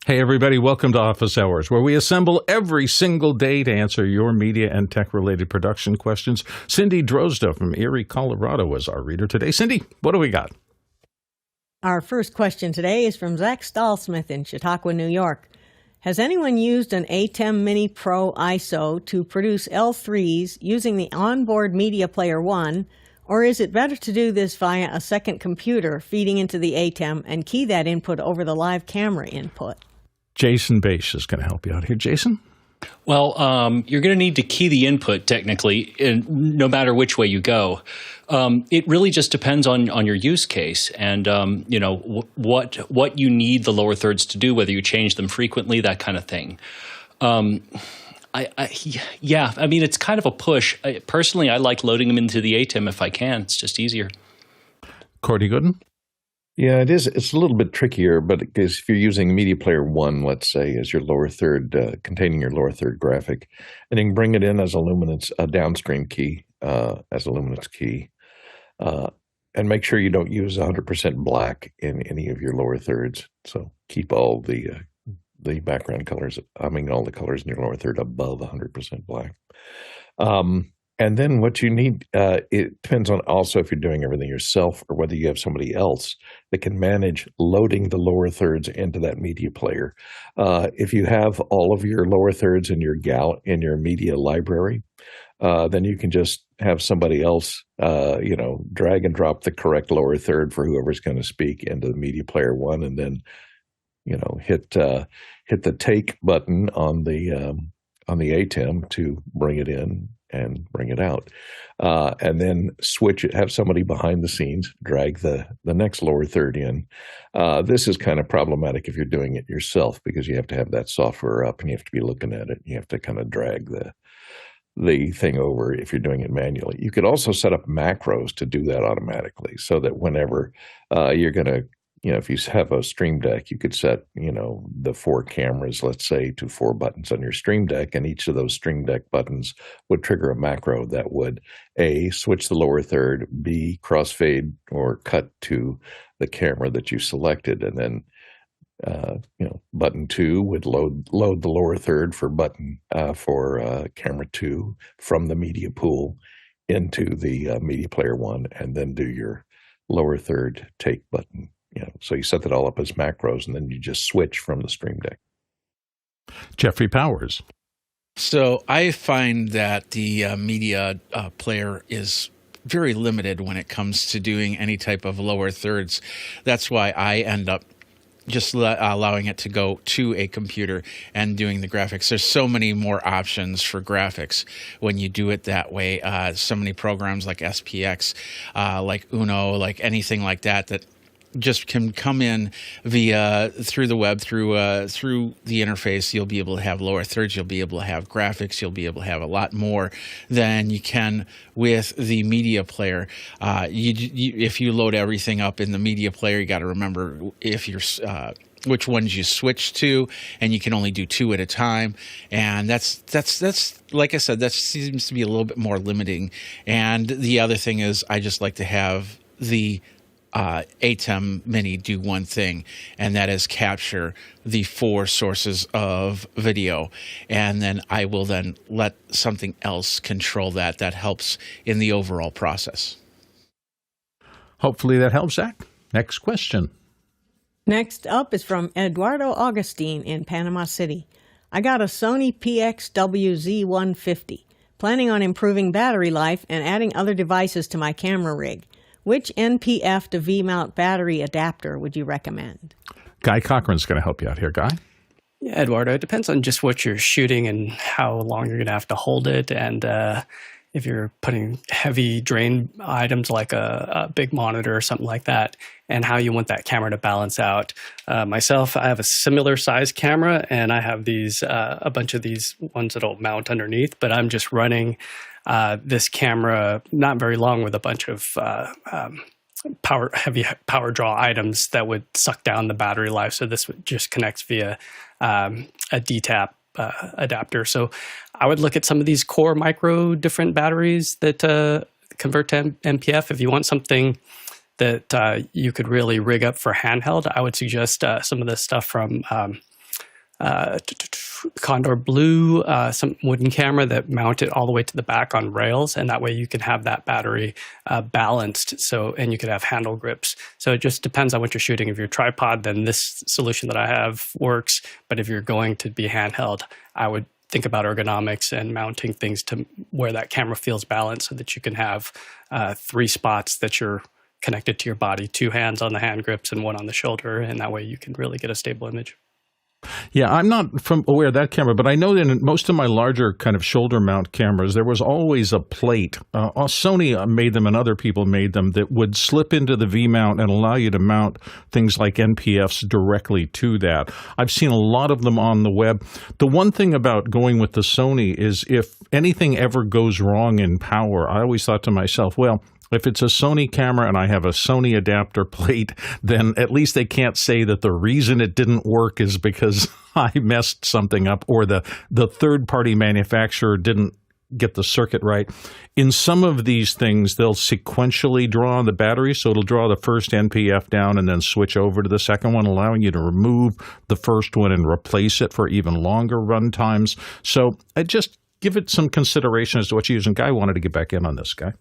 Hey, everybody, welcome to Office Hours, where we assemble every single day to answer your media and tech-related production questions. Cindy Drozda from Erie, Colorado is our reader today. Cindy, what do we got? Our first question today is from Zach Stallsmith in Chautauqua, New York. Has anyone used an ATEM Mini Pro ISO to produce L3s using the onboard Media Player 1, or is it better to do this via a second computer feeding into the ATEM and key that input over the live camera input? Jason Bache is going to help you out here. Jason? Well, you're going to need to key the input technically, no matter which way you go. It really just depends on your use case and what you need the lower thirds to do, whether you change them frequently, that kind of thing. It's kind of a push. Personally, I like loading them into the ATEM if I can. It's just easier. Cordy Gooden? Yeah, it is. It's a little bit trickier, but because if you're using Media Player 1, let's say, as your lower third, containing your lower third graphic, and you can bring it in as a downstream key, as a luminance key, and make sure you don't use 100% black in any of your lower thirds. So keep all the background colors, all the colors in your lower third above 100% black. And then what you need, it depends on also if you're doing everything yourself or whether you have somebody else that can manage loading the lower thirds into that media player. If you have all of your lower thirds in your media library, then you can just have somebody else, drag and drop the correct lower third for whoever's going to speak into the Media Player 1, and then, hit the take button on the ATEM to bring it in and bring it out, and then switch it. Have somebody behind the scenes drag the next lower third in. This is kind of problematic if you're doing it yourself because you have to have that software up and you have to be looking at it. You have to kind of drag the thing over if you're doing it manually. You could also set up macros to do that automatically, so that whenever you're going to, if you have a Stream Deck, you could set, the 4 cameras, let's say, to 4 buttons on your Stream Deck, and each of those Stream Deck buttons would trigger a macro that would A, switch the lower third, B, crossfade or cut to the camera that you selected, and then button 2 would load the lower third for camera 2 from the media pool into the Media Player 1, and then do your lower third take button. So you set that all up as macros, and then you just switch from the Stream Deck. Jeffrey Powers. So I find that the media player is very limited when it comes to doing any type of lower thirds. That's why I end up just allowing it to go to a computer and doing the graphics. There's so many more options for graphics when you do it that way. So many programs like SPX, like Uno, like anything like that just can come in through the web, through the interface. You'll be able to have lower thirds. You'll be able to have graphics. You'll be able to have a lot more than you can with the media player. If you load everything up in the media player, you got to remember which ones you switch to, and you can only do 2 at a time. And that's like I said, that seems to be a little bit more limiting. And the other thing is, I just like to have the ATEM Mini do one thing, and that is capture the 4 sources of video, and then I will then let something else control that helps in the overall process. Hopefully that helps, Zach. Next question. Next up is from Eduardo Augustine in Panama City. I got a Sony PXW-Z150, planning on improving battery life and adding other devices to my camera rig. Which NPF to V-Mount Battery adapter would you recommend? Guy Cochran's going to help you out here. Guy? Yeah, Eduardo, it depends on just what you're shooting and how long you're going to have to hold it. And if you're putting heavy drain items like a big monitor or something like that, and how you want that camera to balance out. Myself, I have a similar size camera, and I have a bunch of these ones that'll mount underneath, but I'm just running this camera not very long with a bunch of heavy power draw items that would suck down the battery life. So this just connects via a DTAP adapter. So I would look at some of these core micro different batteries that convert to MPF. If you want something that you could really rig up for handheld, I would suggest some of the stuff from Condor Blue, some wooden camera that mount it all the way to the back on rails, and that way you can have that battery balanced. So, and you could have handle grips. So it just depends on what you're shooting. If you're tripod, then this solution that I have works. But if you're going to be handheld, I would think about ergonomics and mounting things to where that camera feels balanced, so that you can have 3 spots that you're connected to your body, 2 hands on the hand grips and 1 on the shoulder, and that way you can really get a stable image. Yeah, I'm not aware of that camera, but I know that in most of my larger kind of shoulder mount cameras, there was always a plate. Sony made them and other people made them that would slip into the V-mount and allow you to mount things like NPFs directly to that. I've seen a lot of them on the web. The one thing about going with the Sony is if anything ever goes wrong in power, I always thought to myself, well, if it's a Sony camera and I have a Sony adapter plate, then at least they can't say that the reason it didn't work is because I messed something up or the third-party manufacturer didn't get the circuit right. In some of these things, they'll sequentially draw the battery, so it'll draw the first NPF down and then switch over to the second one, allowing you to remove the first one and replace it for even longer run times. So I just give it some consideration as to what you're using. Guy wanted to get back in on this, Guy.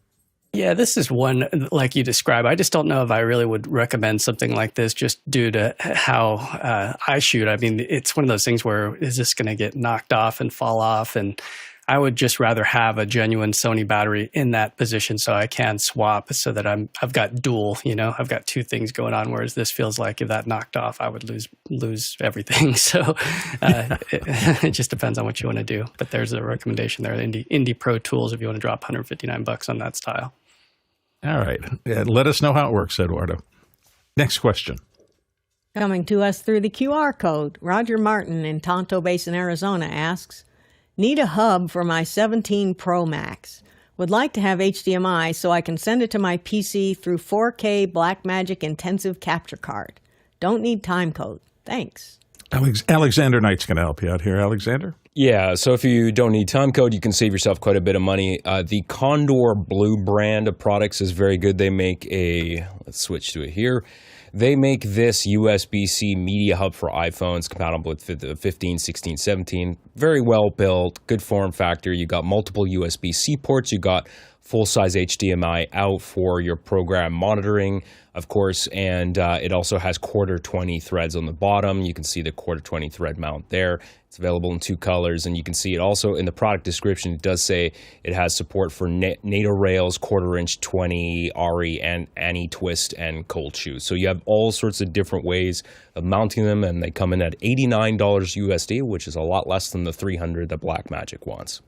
Yeah, this is one like you describe. I just don't know if I really would recommend something like this just due to how I shoot. I mean, it's one of those things where is this going to get knocked off and fall off? And I would just rather have a genuine Sony battery in that position so I can swap so that I've got dual, I've got 2 things going on, whereas this feels like if that knocked off, I would lose everything. So it just depends on what you want to do. But there's a recommendation there, Indie Pro Tools, if you want to drop $159 on that style. All right. Let us know how it works, Eduardo. Next question. Coming to us through the QR code, Roger Martin in Tonto Basin, Arizona asks, need a hub for my 17 Pro Max. Would like to have HDMI so I can send it to my PC through 4K Blackmagic intensive capture card. Don't need time code. Thanks. Alexander Knight's going to help you out here. Alexander? Yeah, so if you don't need time code, you can save yourself quite a bit of money. The Condor Blue brand of products is very good. They make let's switch to it here. They make this USB-C media hub for iPhones compatible with the 15, 16, 17. Very well built, good form factor. You got multiple USB-C ports. You got full-size HDMI out for your program monitoring, of course, and it also has quarter 20 threads on the bottom. You can see the quarter 20 thread mount there. It's available in 2 colors, and you can see it also in the product description. It does say it has support for NATO rails, quarter-inch 20, ARRI, and anti-twist and cold shoes. So you have all sorts of different ways of mounting them, and they come in at $89 USD, which is a lot less than the $300 that Blackmagic wants.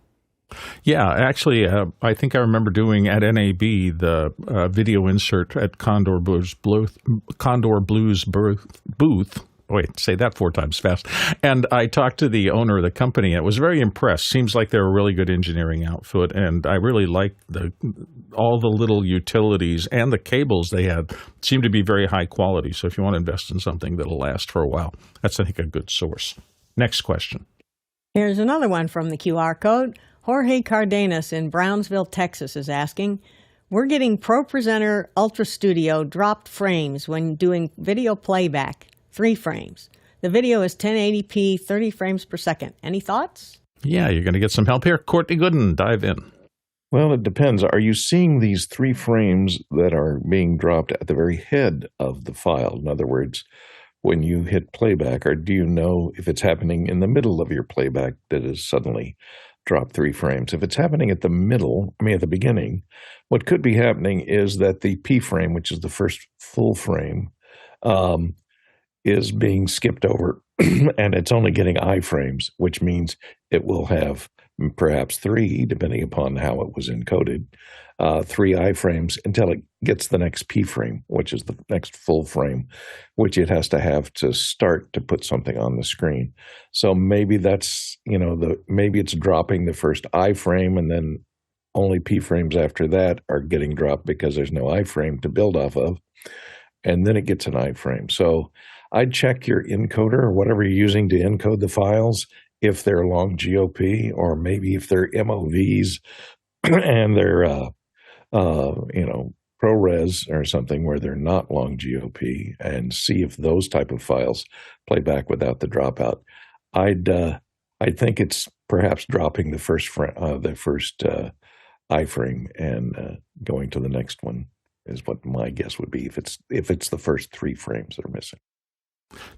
Yeah, actually, I think I remember doing at NAB the video insert at Condor Blues booth. Wait, say that 4 times fast. And I talked to the owner of the company and was very impressed. Seems like they're a really good engineering outfit, and I really like all the little utilities and the cables they had seem to be very high quality. So if you want to invest in something that'll last for a while, that's, I think, a good source. Next question. Here's another one from the QR code. Jorge Cardenas in Brownsville, Texas is asking, we're getting Propresenter Ultrastudio dropped frames when doing video playback, 3 frames. The video is 1080p, 30 frames per second. Any thoughts? Yeah, you're going to get some help here. Courtney Gooden, dive in. Well, it depends. Are you seeing these 3 frames that are being dropped at the very head of the file? In other words, when you hit playback, or do you know if it's happening in the middle of your playback that is suddenly drop 3 frames? If it's happening at the at the beginning, what could be happening is that the P frame, which is the first full frame, is being skipped over and it's only getting I frames, which means it will have perhaps 3, depending upon how it was encoded, 3 I frames until it gets the next P frame, which is the next full frame, which it has to have to start to put something on the screen. So maybe that's, maybe it's dropping the first I frame and then only P frames after that are getting dropped because there's no I frame to build off of. And then it gets an I frame. So I'd check your encoder or whatever you're using to encode the files, if they're long GOP or maybe if they're MOVs and they're, ProRes or something where they're not long GOP, and see if those type of files play back without the dropout. I think it's perhaps dropping the first iframe and going to the next one is what my guess would be if it's the first 3 frames that are missing.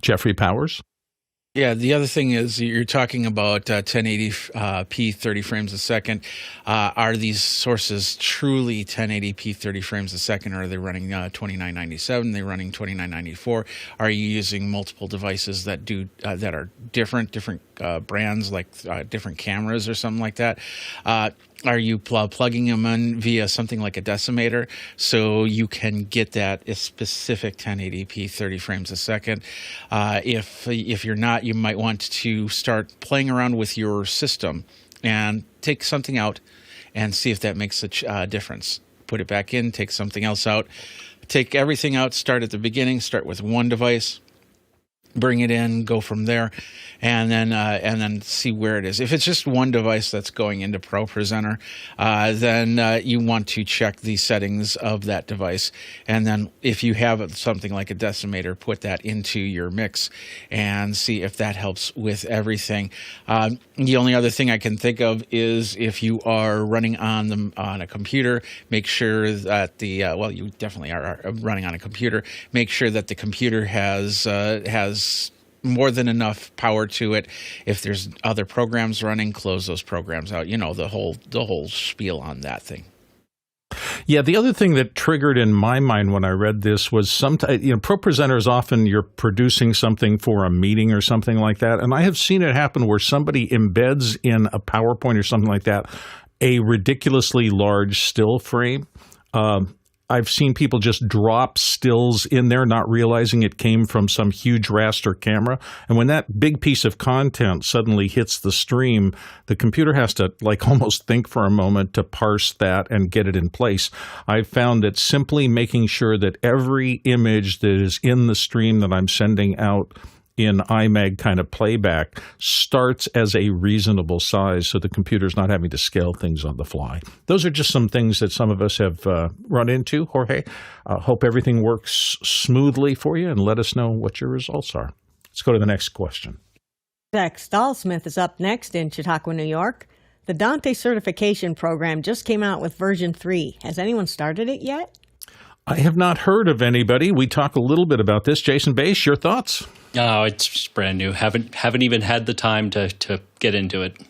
Jeffrey Powers? Yeah, the other thing is you're talking about 1080p 30 frames a second. Are these sources truly 1080p 30 frames a second, or are they running 2997? They're running 2994? Are you using multiple devices that do that are different brands, like different cameras or something like that? Are you plugging them in via something like a decimator so you can get that specific 1080p 30 frames a second? If you're not, you might want to start playing around with your system and take something out and see if that makes a difference. Put it back in, take something else out, take everything out, start at the beginning, start with one device, bring it in, go from there, and then see where it is. If it's just one device that's going into Propresenter, then you want to check the settings of that device. And then if you have something like a decimator, put that into your mix and see if that helps with everything. The only other thing I can think of is if you are running on a computer, make sure that you definitely are running on a computer. Make sure that the computer has more than enough power to it. If there's other programs running, close those programs out. You know, the whole spiel on that thing. Yeah, the other thing that triggered in my mind when I read this was Propresenter is often you're producing something for a meeting or something like that. And I have seen it happen where somebody embeds in a PowerPoint or something like that a ridiculously large still frame. I've seen people just drop stills in there, not realizing it came from some huge raster camera. And when that big piece of content suddenly hits the stream, the computer has to almost think for a moment to parse that and get it in place. I've found that simply making sure that every image that is in the stream that I'm sending out in iMag kind of playback starts as a reasonable size so the computer's not having to scale things on the fly. Those are just some things that some of us have run into, Jorge. Hope everything works smoothly for you, and let us know what your results are. Let's go to the next question. Zach Stallsmith is up next in Chautauqua, New York. The Dante Certification Program just came out with version 3. Has anyone started it yet? I have not heard of anybody. We talk a little bit about this. Jason Bass, your thoughts? Oh, it's brand new. Haven't even had the time to get into it.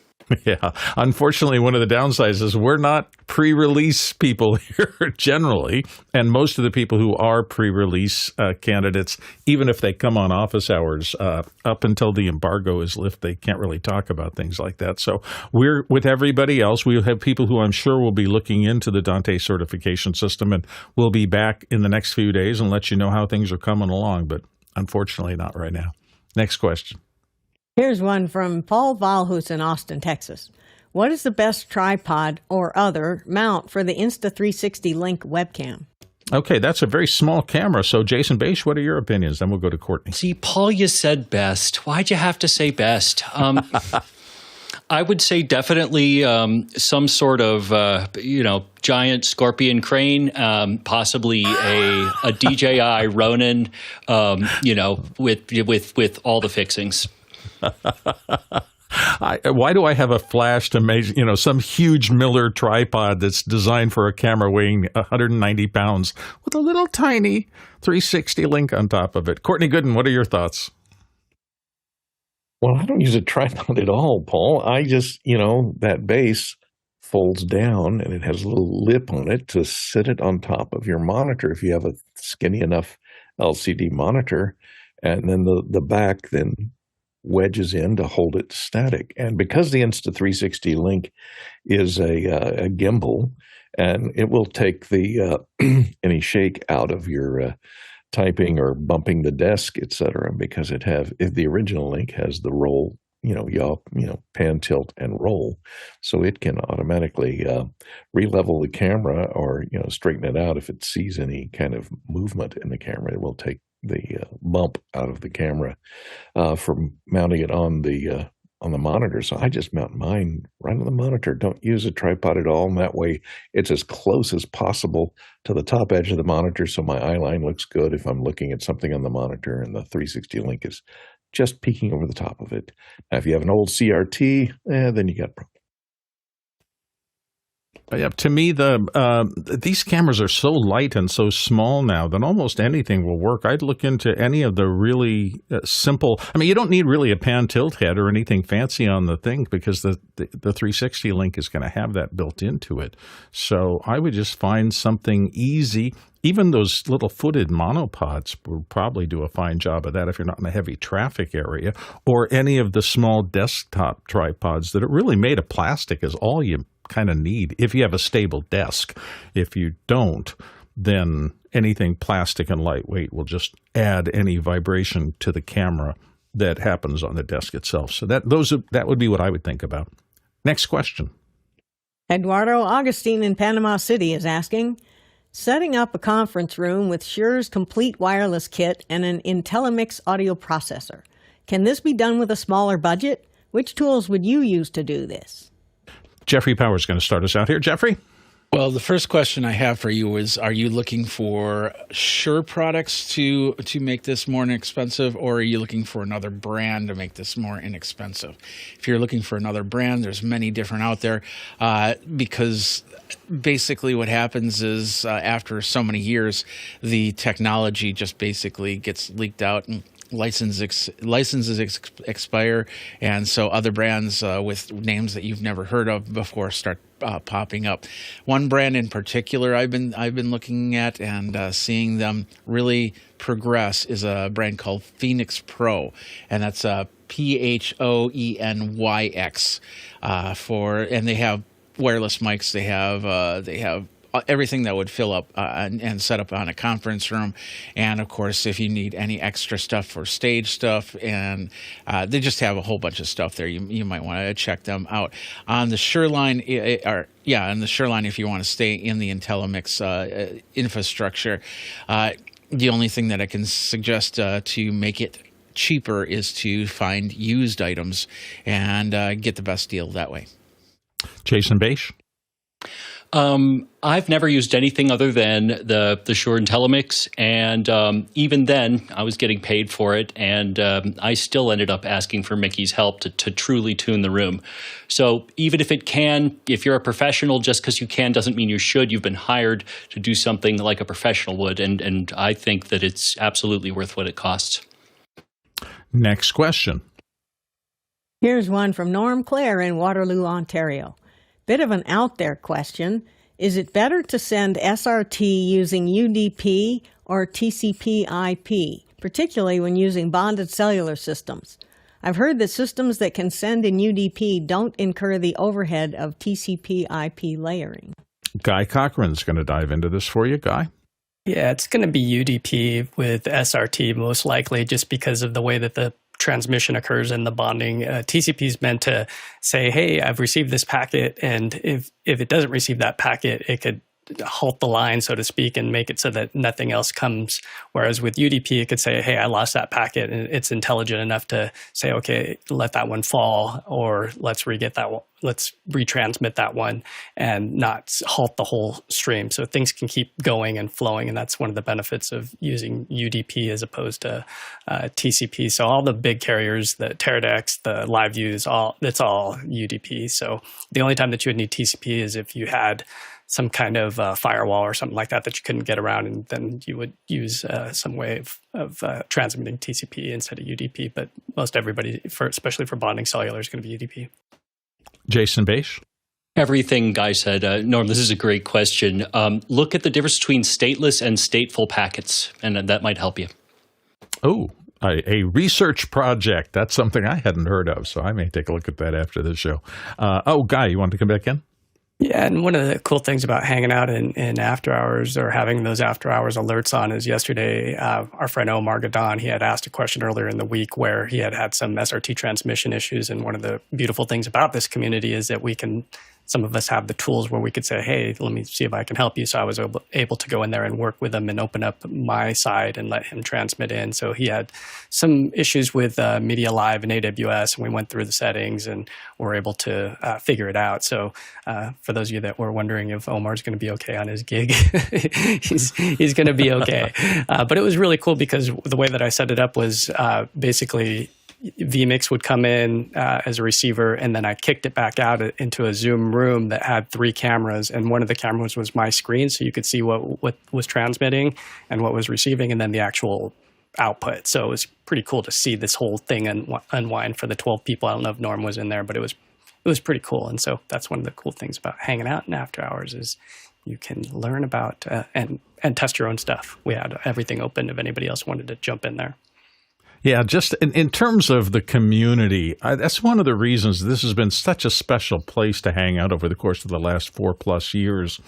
Yeah. Unfortunately, one of the downsides is we're not pre-release people here generally. And most of the people who are pre-release candidates, even if they come on office hours, up until the embargo is lifted, they can't really talk about things like that. So we're with everybody else. We have people who I'm sure will be looking into the Dante certification system, and we'll be back in the next few days and let you know how things are coming along. But unfortunately, not right now. Next question. Here's one from Paul Valhus in Austin, Texas. What is the best tripod or other mount for the Insta360 Link webcam? Okay, that's a very small camera. So, Jason Bass, what are your opinions? Then we'll go to Courtney. See, Paul, you said best. Why'd you have to say best? I would say definitely some sort of, giant scorpion crane, possibly a DJI Ronin, with all the fixings. Why do I have a flash to measure, some huge Miller tripod that's designed for a camera weighing 190 pounds with a little tiny 360 Link on top of it? Courtney Gooden, what are your thoughts? Well, I don't use a tripod at all, Paul. I just, that base folds down and it has a little lip on it to sit it on top of your monitor if you have a skinny enough LCD monitor. And then the back then wedges in to hold it static. And because the Insta360 Link is a gimbal, and it will take the any shake out of your typing or bumping the desk, etc., because if the original Link has the roll, yaw, pan, tilt, and roll, so it can automatically re-level the camera or straighten it out if it sees any kind of movement in the camera. It will take the bump out of the camera from mounting it on the monitor. So I just mount mine right on the monitor. Don't use a tripod at all. And that way it's as close as possible to the top edge of the monitor so my eye line looks good if I'm looking at something on the monitor, and the 360 Link is just peeking over the top of it. Now, if you have an old CRT, then you got a problem. Yeah, to me, these cameras are so light and so small now that almost anything will work. I'd look into any of the really simple. I mean, you don't need really a pan tilt head or anything fancy on the thing because the 360 Link is going to have that built into it. So I would just find something easy. Even those little footed monopods will probably do a fine job of that if you're not in a heavy traffic area, or any of the small desktop tripods that are really made of plastic is all you kind of need if you have a stable desk. If you don't, then anything plastic and lightweight will just add any vibration to the camera that happens on the desk itself. So that would be what I would think about. Next question. Eduardo Augustine in Panama City is asking, setting up a conference room with Shure's complete wireless kit and an IntelliMix audio processor. Can this be done with a smaller budget? Which tools would you use to do this? Jeffrey Power is going to start us out here. Jeffrey? Well, the first question I have for you is, are you looking for Shure products to make this more inexpensive, or are you looking for another brand to make this more inexpensive? If you're looking for another brand, there's many different out there, because basically what happens is after so many years, the technology just basically gets leaked out and licenses expire, and so other brands with names that you've never heard of before start popping up. One brand in particular I've been looking at and seeing them really progress is a brand called Phoenix Pro, and that's PHOENYX and they have wireless mics. They have everything that would fill up and set up on a conference room. And of course, if you need any extra stuff for stage stuff, and they just have a whole bunch of stuff there, you might want to check them out. On the Shure line, on the Shure line, if you want to stay in the IntelliMix infrastructure, the only thing that I can suggest to make it cheaper is to find used items and get the best deal that way. Jason Bache? I've never used anything other than the Shure IntelliMix, and even then, I was getting paid for it, and I still ended up asking for Mickey's help to truly tune the room. So even if you're a professional, just because you can doesn't mean you should. You've been hired to do something like a professional would, and I think that it's absolutely worth what it costs. Next question. Here's one from Norm Clare in Waterloo, Ontario. Bit of an out there question. Is it better to send SRT using UDP or TCP/IP, particularly when using bonded cellular systems? I've heard that systems that can send in UDP don't incur the overhead of TCP/IP layering. Guy Cochran's going to dive into this for you. Guy? Yeah, it's going to be UDP with SRT most likely, just because of the way that the transmission occurs in the bonding. TCP is meant to say, hey, I've received this packet, and if it doesn't receive that packet, it could halt the line, so to speak, and make it so that nothing else comes. Whereas with UDP, it could say, hey, I lost that packet, and it's intelligent enough to say, okay, let that one fall, or let's retransmit that one and not halt the whole stream. So things can keep going and flowing, and that's one of the benefits of using UDP as opposed to TCP. So all the big carriers, the Teradex, the LiveViews, it's all UDP. So the only time that you would need TCP is if you had some kind of firewall or something like that you couldn't get around, and then you would use some way of transmitting TCP instead of UDP. But most everybody, especially for bonding cellular, is going to be UDP. Jason Bache? Everything Guy said. Norm, this is a great question. Look at the difference between stateless and stateful packets, and that might help you. Oh, a research project. That's something I hadn't heard of, so I may take a look at that after the show. Guy, you want to come back in? Yeah, and one of the cool things about hanging out in after hours or having those after hours alerts on is yesterday, our friend Omar Gadon, he had asked a question earlier in the week where he had some SRT transmission issues. And one of the beautiful things about this community is that some of us have the tools where we could say, hey, let me see if I can help you. So I was able to go in there and work with him and open up my side and let him transmit in. So he had some issues with Media Live and AWS, and we went through the settings and were able to figure it out. So for those of you that were wondering if Omar's going to be okay on his gig, he's going to be okay. But it was really cool because the way that I set it up was basically vMix would come in as a receiver, and then I kicked it back out into a Zoom room that had 3 cameras, and one of the cameras was my screen, so you could see what was transmitting and what was receiving, and then the actual output. So it was pretty cool to see this whole thing unwind for the 12 people. I don't know if Norm was in there, but it was pretty cool. And so that's one of the cool things about hanging out in after hours is you can learn about and test your own stuff. We had everything open if anybody else wanted to jump in there. Yeah, just in terms of the community, that's one of the reasons this has been such a special place to hang out over the course of the last 4+ years.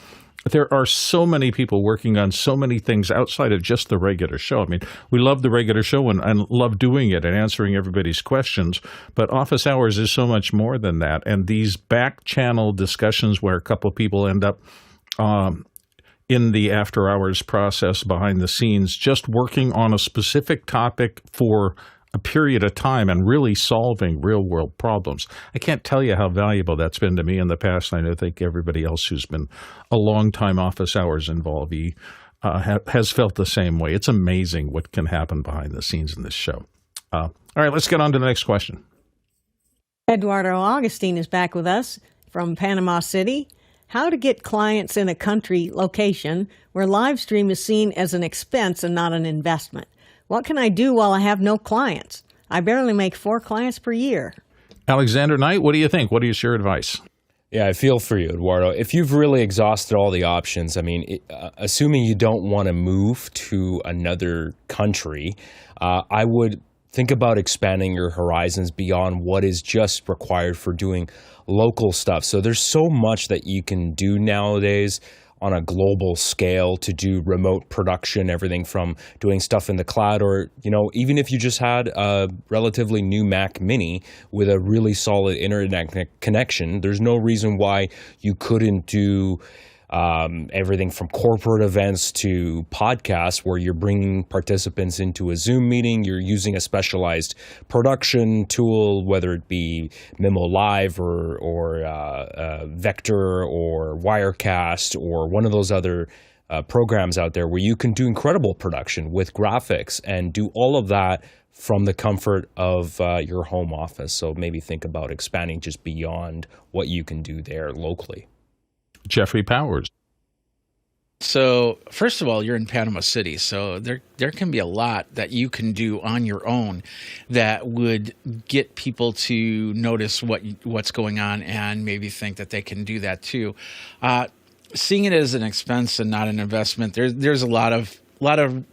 There are so many people working on so many things outside of just the regular show. I mean, we love the regular show and love doing it and answering everybody's questions, but Office Hours is so much more than that. And these back channel discussions where a couple of people end up in the after hours process behind the scenes, just working on a specific topic for a period of time and really solving real world problems. I can't tell you how valuable that's been to me in the past. And I think everybody else who's been a long time Office Hours involvee has felt the same way. It's amazing what can happen behind the scenes in this show. All right, let's get on to the next question. Eduardo Augustine is back with us from Panama City. How to get clients in a country location where live stream is seen as an expense and not an investment. What can I do while I have no clients? I barely make 4 clients per year. Alexander Knight, what do you think? What is your advice? Yeah, I feel for you, Eduardo. If you've really exhausted all the options, I mean, assuming you don't want to move to another country, I would think about expanding your horizons beyond what is just required for doing local stuff. So there's so much that you can do nowadays on a global scale to do remote production, everything from doing stuff in the cloud or, even if you just had a relatively new Mac Mini with a really solid internet connection, there's no reason why you couldn't do everything from corporate events to podcasts where you're bringing participants into a Zoom meeting, you're using a specialized production tool, whether it be Mimo Live or Vector or Wirecast or one of those other programs out there where you can do incredible production with graphics and do all of that from the comfort of your home office. So maybe think about expanding just beyond what you can do there locally. Jeffrey Powers. So first of all, you're in Panama City, so there can be a lot that you can do on your own that would get people to notice what's going on and maybe think that they can do that too. Seeing it as an expense and not an investment, there's a lot of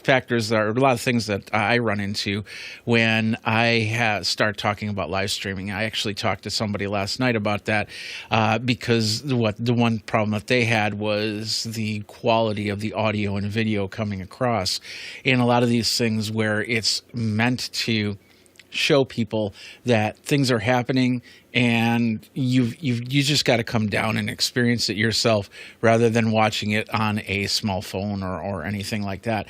factors or a lot of things that I run into when I start talking about live streaming. I actually talked to somebody last night about that because the one problem that they had was the quality of the audio and video coming across. And a lot of these things where it's meant to show people that things are happening and you just got to come down and experience it yourself rather than watching it on a small phone or anything like that.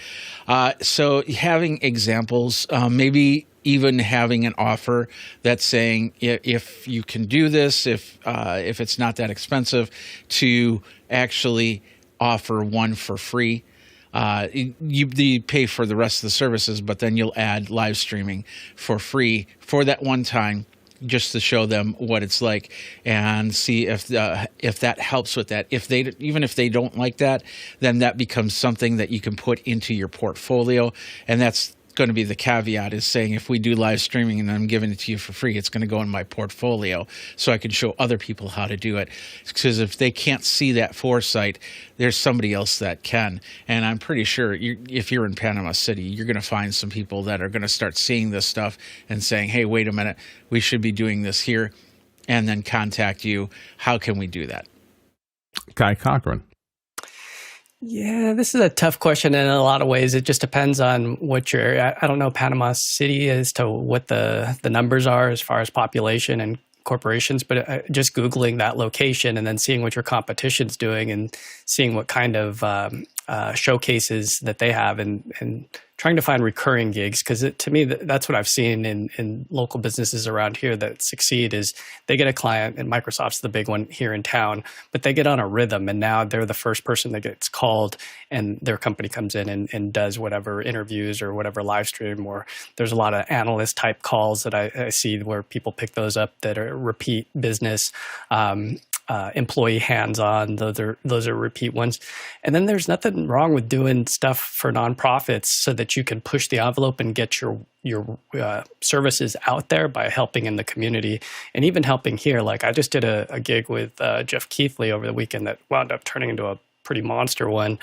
So having examples, maybe even having an offer that's saying if you can do this, if it's not that expensive, to actually offer one for free. You pay for the rest of the services, but then you'll add live streaming for free for that one time, just to show them what it's like and see if that helps with that. Even if they don't like that, then that becomes something that you can put into your portfolio, and that's going to be the caveat, is saying if we do live streaming and I'm giving it to you for free, it's going to go in my portfolio so I can show other people how to do it. Because if they can't see that foresight, there's somebody else that can. And I'm pretty sure if you're in Panama City, you're going to find some people that are going to start seeing this stuff and saying, hey, wait a minute, we should be doing this here, and then contact you. How can we do that? Guy Cochran. Yeah, this is a tough question in a lot of ways. It just depends on what I don't know Panama City as to what the numbers are as far as population and corporations, but just Googling that location and then seeing what your competition's doing and seeing what kind of showcases that they have, and trying to find recurring gigs, because to me that's what I've seen in local businesses around here that succeed is they get a client, and Microsoft's the big one here in town, but they get on a rhythm, and now they're the first person that gets called, and their company comes in and does whatever interviews or whatever live stream, or there's a lot of analyst type calls that I see where people pick those up that are repeat business. Employee hands-on, those are repeat ones. And then there's nothing wrong with doing stuff for nonprofits so that you can push the envelope and get your services out there by helping in the community, and even helping here. Like I just did a gig with Jeff Keithley over the weekend that wound up turning into a pretty monster one.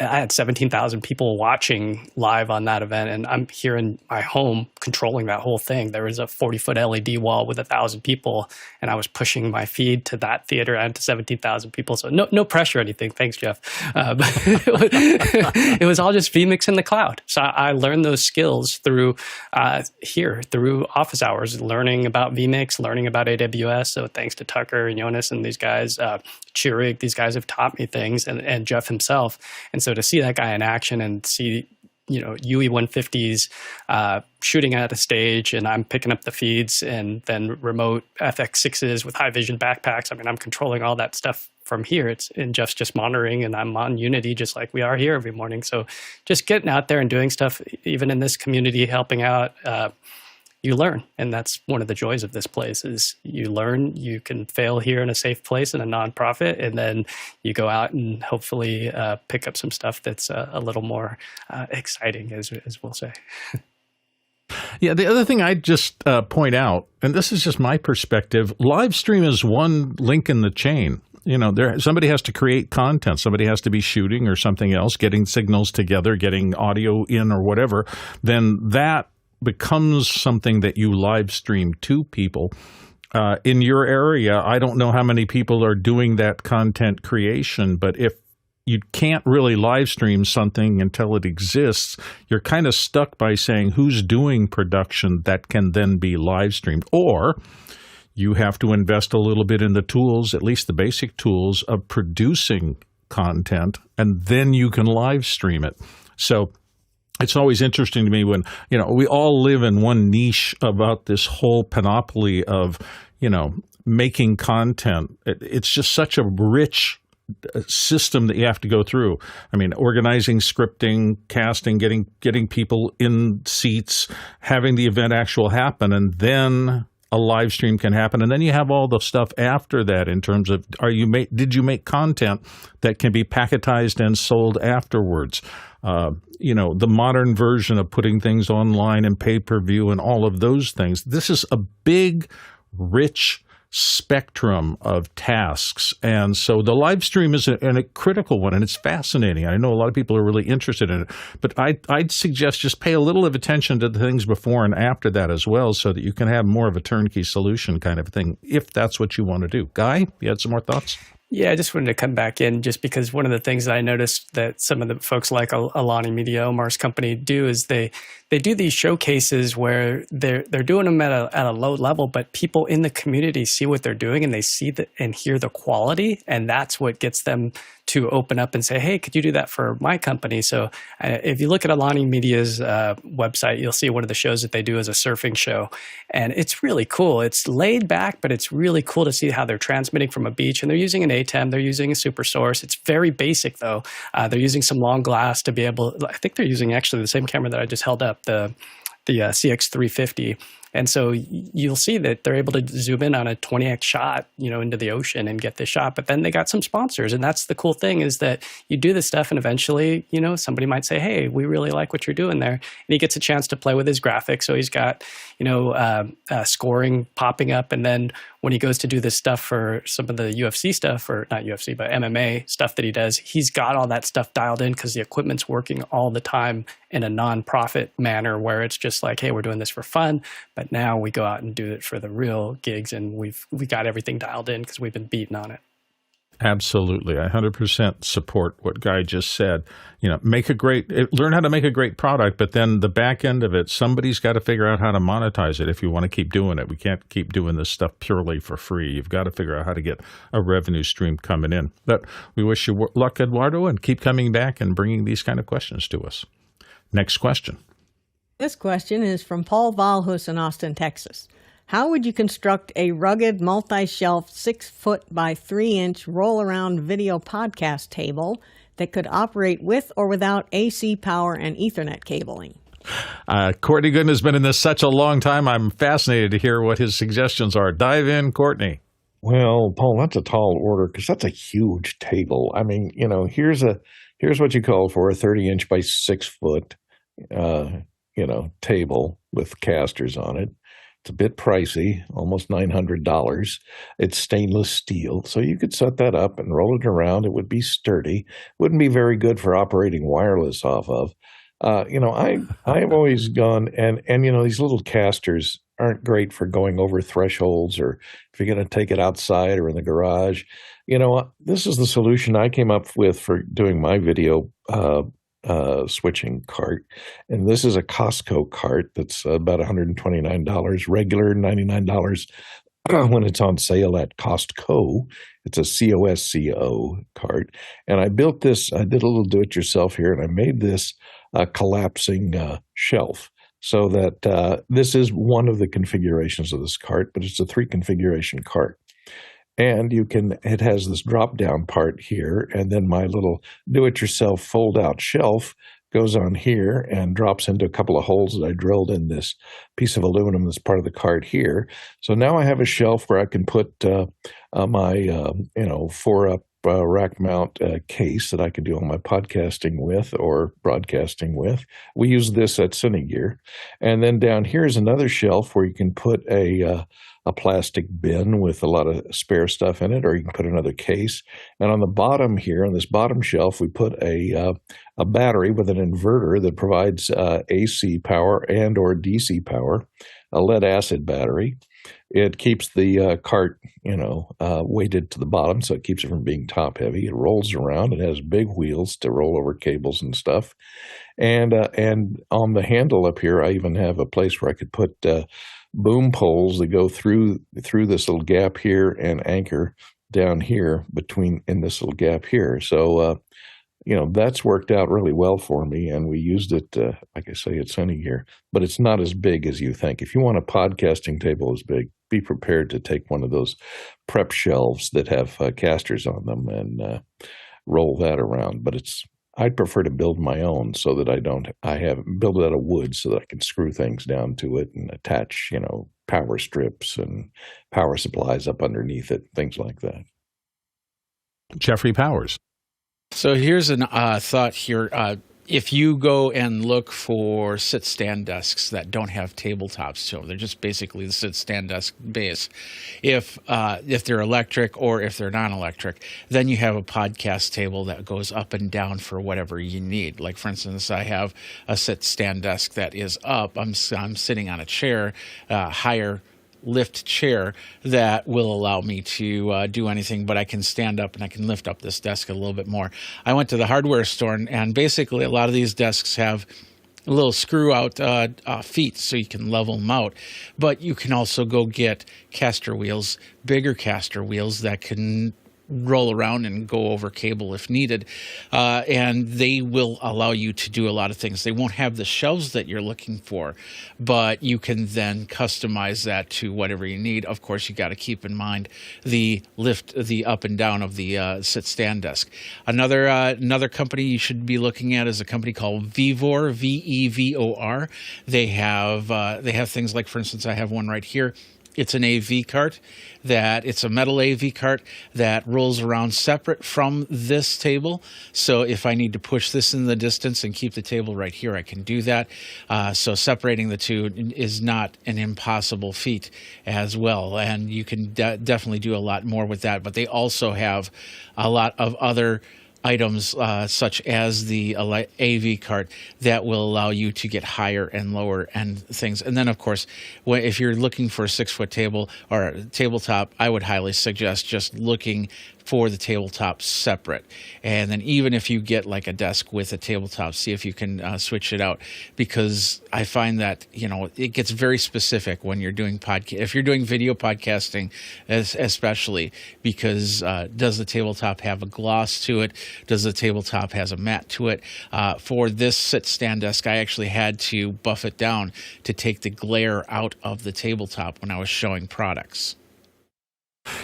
I had 17,000 people watching live on that event, and I'm here in my home controlling that whole thing. There was a 40-foot LED wall with 1,000 people, and I was pushing my feed to that theater and to 17,000 people. So no pressure or anything. Thanks, Jeff. But it was all just vMix in the cloud. So I learned those skills through through office hours, learning about vMix, learning about AWS. So thanks to Tucker and Jonas and these guys, Churig, these guys have taught me things, and Jeff himself. And so to see that guy in action and see, UE150s shooting at a stage, and I'm picking up the feeds, and then remote FX6s with high vision backpacks. I mean, I'm controlling all that stuff from here. And Jeff's just monitoring, and I'm on Unity just like we are here every morning. So just getting out there and doing stuff, even in this community, helping out, you learn. And that's one of the joys of this place is you learn. You can fail here in a safe place in a nonprofit, and then you go out and hopefully pick up some stuff that's a little more exciting, as we'll say. Yeah, the other thing I'd just point out, and this is just my perspective, live stream is one link in the chain. Somebody has to create content. Somebody has to be shooting or something else, getting signals together, getting audio in or whatever. Then that becomes something that you live stream to people. In your area, I don't know how many people are doing that content creation, but if you can't really live stream something until it exists, you're kind of stuck by saying who's doing production that can then be live streamed. Or you have to invest a little bit in the tools, at least the basic tools of producing content, and then you can live stream it. So it's always interesting to me when, we all live in one niche about this whole panoply of, making content. It's just such a rich system that you have to go through. I mean, organizing, scripting, casting, getting people in seats, having the event actual happen, and then a live stream can happen. And then you have all the stuff after that in terms of, did you make content that can be packetized and sold afterwards? The modern version of putting things online and pay-per-view and all of those things. This is a big, rich spectrum of tasks. And so the live stream is a critical one, and it's fascinating. I know a lot of people are really interested in it, but I'd suggest just pay a little of attention to the things before and after that as well, so that you can have more of a turnkey solution kind of thing, if that's what you want to do. Guy, you had some more thoughts? Yeah, I just wanted to come back in just because one of the things that I noticed that some of the folks like Alani Media, Omar's company, do is they do these showcases where they're doing them at a low level, but people in the community see what they're doing and they see and hear the quality, and that's what gets them to open up and say, hey, could you do that for my company? So if you look at Alani Media's website, you'll see one of the shows that they do is a surfing show. And it's really cool. It's laid back, but it's really cool to see how they're transmitting from a beach. And they're using an ATEM. They're using a super source. It's very basic, though. They're using some long glass to be able – I think they're using actually the same camera that I just held up, the CX350. And so you'll see that they're able to zoom in on a 20x shot, into the ocean and get this shot. But then they got some sponsors. And that's the cool thing is that you do this stuff and eventually, somebody might say, hey, we really like what you're doing there. And he gets a chance to play with his graphics. So he's got, scoring popping up. And then when he goes to do this stuff for some of the UFC stuff, or not UFC, but MMA stuff that he does, he's got all that stuff dialed in because the equipment's working all the time in a non-profit manner where it's just like, hey, we're doing this for fun. But now we go out and do it for the real gigs, and we got everything dialed in because we've been beating on it. Absolutely. I 100% support what Guy just said. Learn how to make a great product, but then the back end of it, somebody's got to figure out how to monetize it if you want to keep doing it. We can't keep doing this stuff purely for free. You've got to figure out how to get a revenue stream coming in. But we wish you luck, Eduardo, and keep coming back and bringing these kind of questions to us. Next question. This question is from Paul Valhus in Austin, Texas. How would you construct a rugged, multi-shelf, 6-foot by 3-inch roll-around video podcast table that could operate with or without AC power and Ethernet cabling? Courtney Gooden has been in this such a long time. I'm fascinated to hear what his suggestions are. Dive in, Courtney. Well, Paul, that's a tall order because that's a huge table. I mean, here's what you call for a 30-inch by 6-foot, table with casters on it. It's a bit pricey, almost $900. It's stainless steel, so you could set that up and roll it around. It would be sturdy. Wouldn't be very good for operating wireless off of. I've always gone and these little casters aren't great for going over thresholds or if you're going to take it outside or in the garage. This is the solution I came up with for doing my video switching cart. And this is a Costco cart that's about $129, regular $99 when it's on sale at Costco. It's a COSCO cart. And I built this, I did a little do-it-yourself here, and I made this collapsing shelf. So that this is one of the configurations of this cart, but it's a 3-configuration cart. And it has this drop-down part here, and then my little do-it-yourself fold-out shelf goes on here and drops into a couple of holes that I drilled in this piece of aluminum that's part of the cart here. So now I have a shelf where I can put my 4-up rack mount case that I can do all my podcasting with or broadcasting with. We use this at Cinegear. And then down here is another shelf where you can put a plastic bin with a lot of spare stuff in it, or you can put another case. And on the bottom here, on this bottom shelf, we put a battery with an inverter that provides AC power and or DC power, a lead acid battery. It keeps the cart, weighted to the bottom, so it keeps it from being top heavy. It rolls around. It has big wheels to roll over cables and stuff. And on the handle up here, I even have a place where I could put boom poles that go through this little gap here and anchor down here in this little gap here. So, that's worked out really well for me, and we used it, like I say, at Cinegear. But it's not as big as you think. If you want a podcasting table as big, be prepared to take one of those prep shelves that have casters on them and roll that around. But I'd prefer to build my own so that build it out of wood so that I can screw things down to it and attach, power strips and power supplies up underneath it, things like that. Jeffrey Powers. So here's a thought here. If you go and look for sit-stand desks that don't have tabletops to them, they're just basically the sit-stand desk base. If they're electric or if they're non-electric, then you have a podcast table that goes up and down for whatever you need. Like, for instance, I have a sit-stand desk that is up. I'm sitting on a chair, higher lift chair that will allow me to do anything, but I can stand up and I can lift up this desk a little bit more. I went to the hardware store and basically a lot of these desks have little screw out feet so you can level them out, but you can also go get caster wheels, bigger caster wheels that can roll around and go over cable if needed, and they will allow you to do a lot of things. They won't have the shelves that you're looking for, but you can then customize that to whatever you need. Of course, you got to keep in mind the lift, the up and down of the sit-stand desk. Another company you should be looking at is a company called Vevor, Vevor. They have things like, for instance, I have one right here. It's an AV cart it's a metal AV cart that rolls around separate from this table. So if I need to push this in the distance and keep the table right here, I can do that. So separating the two is not an impossible feat as well. And you can definitely do a lot more with that. But they also have a lot of other items such as the AV cart that will allow you to get higher and lower and things. And then, of course, if you're looking for a 6-foot table or a tabletop, I would highly suggest just looking for the tabletop separate. And then even if you get like a desk with a tabletop, see if you can switch it out, because I find that, it gets very specific when you're doing if you're doing video podcasting, especially, because does the tabletop have a gloss to it? Does the tabletop has a matte to it? For this sit-stand desk, I actually had to buff it down to take the glare out of the tabletop when I was showing products.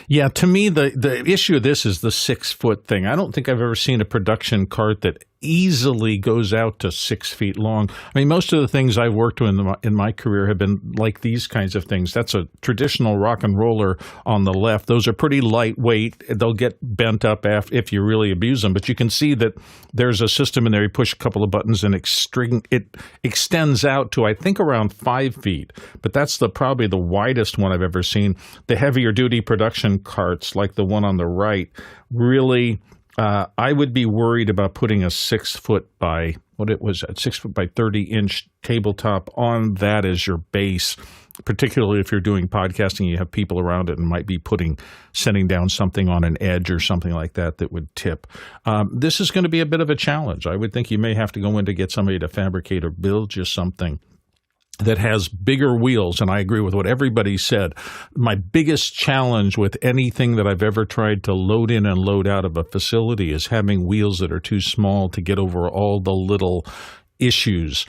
Yeah, to me, the issue of this is the 6-foot thing. I don't think I've ever seen a production cart that easily goes out to 6 feet long. I mean, most of the things I've worked with in my career have been like these kinds of things. That's a traditional rock and roller on the left. Those are pretty lightweight. They'll get bent up if you really abuse them. But you can see that there's a system in there. You push a couple of buttons and it extends out to, I think, around 5 feet. But that's probably the widest one I've ever seen. The heavier duty production carts, like the one on the right, really... I would be worried about putting a 6 foot by 30-inch tabletop on that as your base, particularly if you're doing podcasting, you have people around it and might be setting down something on an edge or something like that would tip. This is going to be a bit of a challenge. I would think you may have to go in to get somebody to fabricate or build you something that has bigger wheels, and I agree with what everybody said. My biggest challenge with anything that I've ever tried to load in and load out of a facility is having wheels that are too small to get over all the little issues,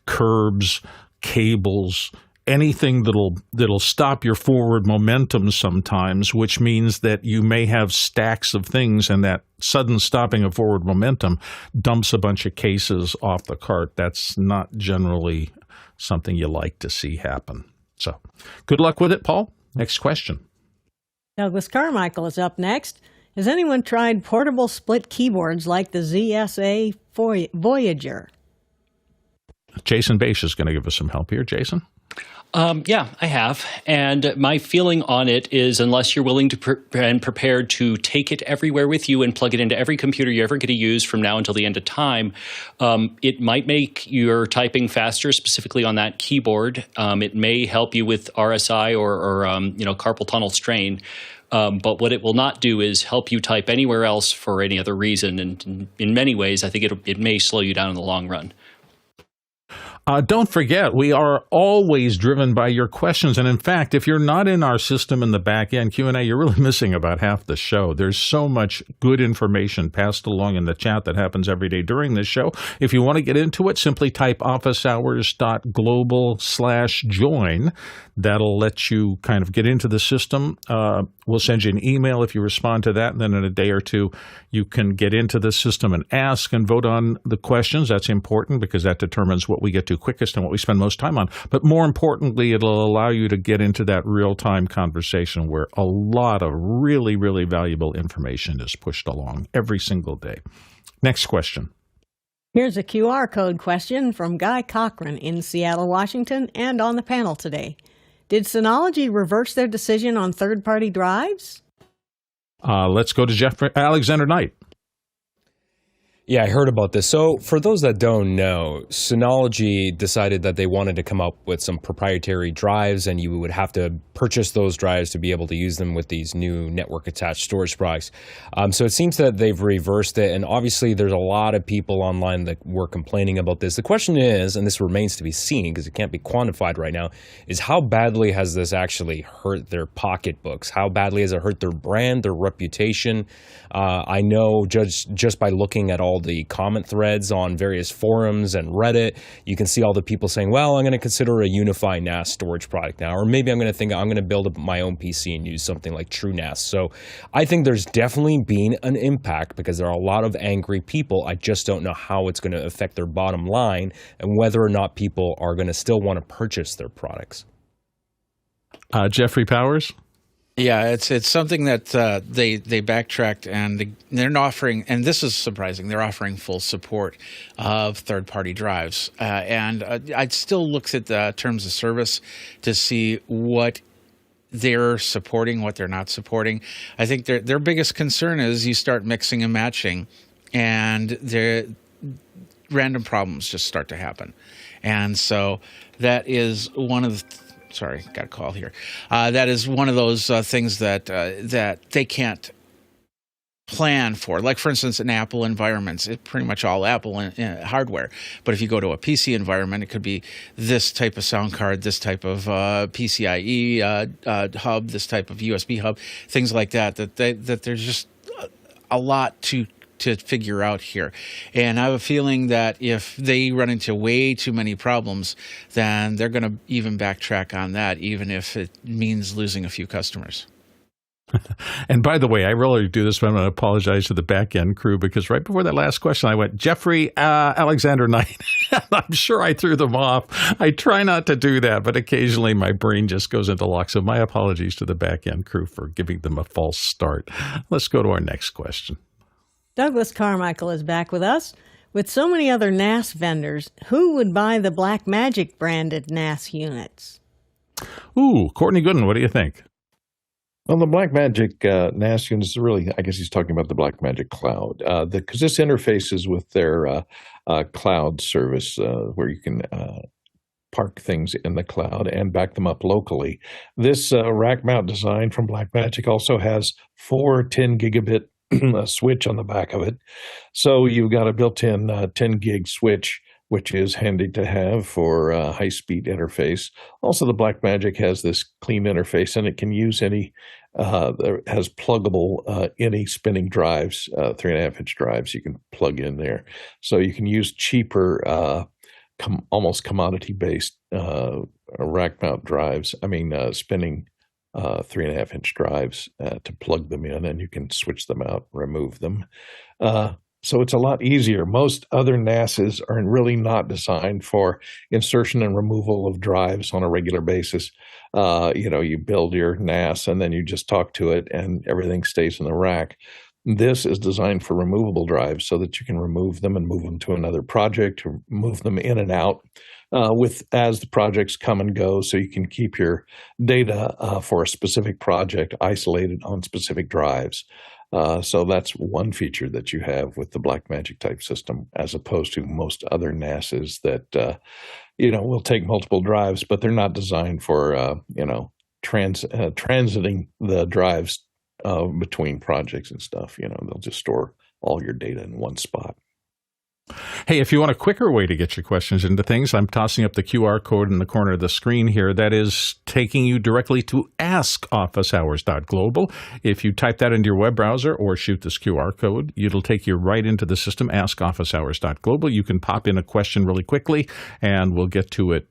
curbs, cables, anything that'll stop your forward momentum sometimes, which means that you may have stacks of things, and that sudden stopping of forward momentum dumps a bunch of cases off the cart. That's not generally something you like to see happen. So good luck with it, Paul. Next question. Douglas Carmichael is up next. Has anyone tried portable split keyboards like the ZSA Voyager? Jason Bache is going to give us some help here. Jason? Yeah, I have. And my feeling on it is, unless you're willing to and prepared to take it everywhere with you and plug it into every computer you're ever going to use from now until the end of time, it might make your typing faster, specifically on that keyboard. It may help you with RSI or carpal tunnel strain. But what it will not do is help you type anywhere else for any other reason. And in many ways, I think it may slow you down in the long run. Don't forget, we are always driven by your questions. And in fact, if you're not in our system in the back end Q&A, you're really missing about half the show. There's so much good information passed along in the chat that happens every day during this show. If you want to get into it, simply type officehours.global/join. That'll let you kind of get into the system. We'll send you an email if you respond to that, and then in a day or two, you can get into the system and ask and vote on the questions. That's important because that determines what we get to quickest and what we spend most time on. But more importantly, it'll allow you to get into that real-time conversation where a lot of really, really valuable information is pushed along every single day. Next question. Here's a QR code question from Guy Cochran in Seattle, Washington, and on the panel today. Did Synology reverse their decision on third-party drives? Let's go to Alexander Knight. Yeah, I heard about this. So for those that don't know, Synology decided that they wanted to come up with some proprietary drives, and you would have to purchase those drives to be able to use them with these new network-attached storage products. So it seems that they've reversed it, and obviously there's a lot of people online that were complaining about this. The question is, and this remains to be seen because it can't be quantified right now, is how badly has this actually hurt their pocketbooks? How badly has it hurt their brand, their reputation? I know just by looking at all the comment threads on various forums and Reddit, you can see all the people saying, well, I'm going to consider a Unify NAS storage product now, or maybe I'm going to think I'm going to build up my own PC and use something like TrueNAS. So I think there's definitely been an impact because there are a lot of angry people. I just don't know how it's going to affect their bottom line and whether or not people are going to still want to purchase their products. Jeffrey Powers? Yeah, it's something that they backtracked, and they're not offering, and this is surprising, they're offering full support of third-party drives. And I'd still look at the terms of service to see what they're supporting, what they're not supporting. I think their biggest concern is you start mixing and matching, and their random problems just start to happen. And so that is one of the sorry, got a call here. That is one of those things that they can't plan for. Like, for instance, in Apple environments, it's pretty much all Apple hardware. But if you go to a PC environment, it could be this type of sound card, this type of PCIe hub, this type of USB hub, things like that. That there's just a lot to figure out here. And I have a feeling that if they run into way too many problems, then they're going to even backtrack on that, even if it means losing a few customers. And by the way, I really do this, but I'm going to apologize to the back end crew, because right before that last question, I went, Jeffrey Alexander Knight. I'm sure I threw them off. I try not to do that, but occasionally my brain just goes into lock. So my apologies to the back end crew for giving them a false start. Let's go to our next question. Douglas Carmichael is back with us. With so many other NAS vendors, who would buy the Blackmagic-branded NAS units? Ooh, Courtney Gooden, what do you think? Well, the Blackmagic NAS units is really, I guess he's talking about the Blackmagic Cloud, because this interfaces with their cloud service where you can park things in the cloud and back them up locally. This rack mount design from Blackmagic also has 4 10 gigabit switch on the back of it. So you've got a built-in 10 gig switch, which is handy to have for high-speed interface. Also, the Blackmagic has this clean interface, and it can use any, has pluggable any spinning drives, 3.5-inch drives you can plug in there. So you can use cheaper, almost commodity-based rack mount drives, spinning 3.5-inch drives to plug them in, and you can switch them out, remove them. So it's a lot easier. Most other NASs are really not designed for insertion and removal of drives on a regular basis. You build your NAS and then you just talk to it and everything stays in the rack. This is designed for removable drives so that you can remove them and move them to another project, or move them in and out as the projects come and go, so you can keep your data for a specific project isolated on specific drives. So that's one feature that you have with the Blackmagic type system, as opposed to most other NASs that will take multiple drives, but they're not designed for transiting the drives between projects and stuff. They'll just store all your data in one spot. Hey, if you want a quicker way to get your questions into things, I'm tossing up the QR code in the corner of the screen here. That is taking you directly to askofficehours.global. If you type that into your web browser or shoot this QR code, it'll take you right into the system, askofficehours.global. You can pop in a question really quickly, and we'll get to it